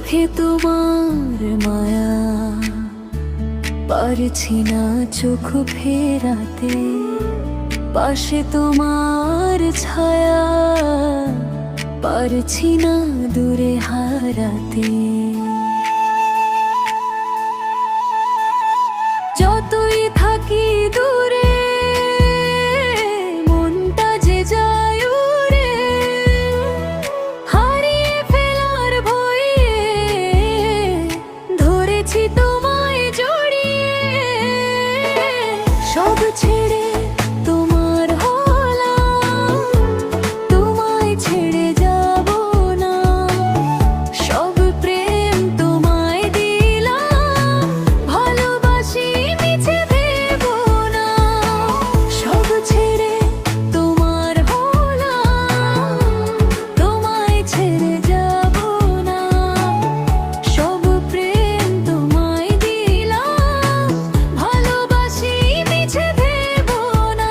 চোখে তোমার মায়া, পারছি না চোখ ফেরাতে। পাশে তোমার ছায়া, পারছি না দূরে হারাতে। যতই থাকি দূরে, মনটা যে যায় উড়ে, হারিয়ে ফেলার ভয়ে ধরেছি তোমায় জড়িয়ে। সব ছেড়ে তোমার হলাম, তোমায় ছেড়ে যাব না। সব প্রেম তোমায় দিলাম, ভালোবাসি মিছে ভেব না। সব ছেড়ে তোমার হলাম, তোমায় ছেড়ে যাব না। সব প্রেম তোমায় দিলাম, ভালোবাসি মিছে ভেব না।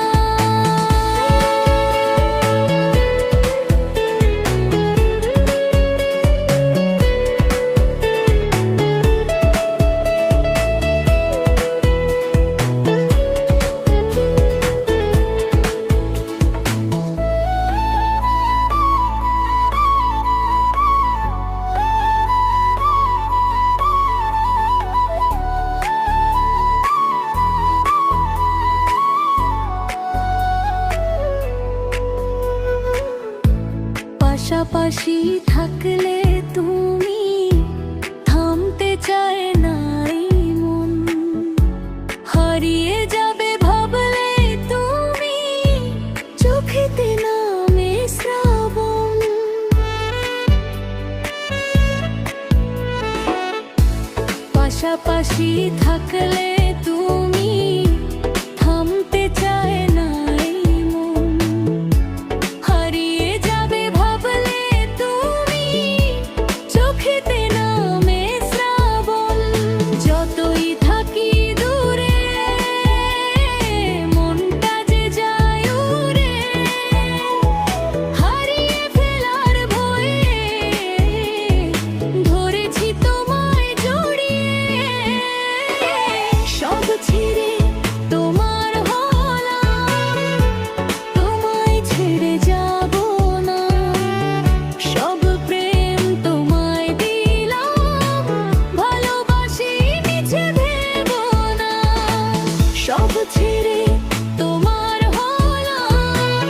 পাশাপাশি থাকলে তুমি, থামতে চায় না এই মন। হারিয়ে যাবে ভাবলে তুমি, চোখেতে নামে শ্রাবণ। পাশাপাশি থাকলে তুমি, থামতে চায় না এই মন। হারিয়ে যাবে ভাবলে তুমি, চোখেতে নামে শ্রাবণ। যতই থাকি দূরে, মনটা যে যায় উড়ে, হারিয়ে ফেলার ভয়ে ধরেছি তোমায় জড়িয়ে। সব ছেড়ে তোমার হলাম, তোমায় ছেড়ে যাব না। সব প্রেম তোমায় দিলাম, ভালোবাসি মিছে ভেব না। সব ছেড়ে তোমার হলাম,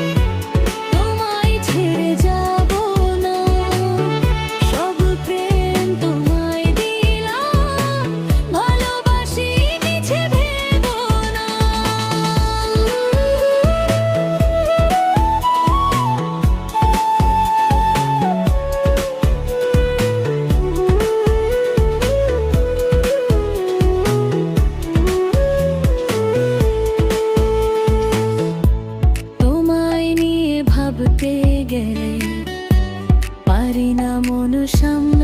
তোমায় ছেড়ে যাব না। সব প্রেম তোমায় দিলাম, ভালোবাসি মিছে ভেব না। তোমায় নিয়ে ভাবতে গেলে পারি না মন সামনে।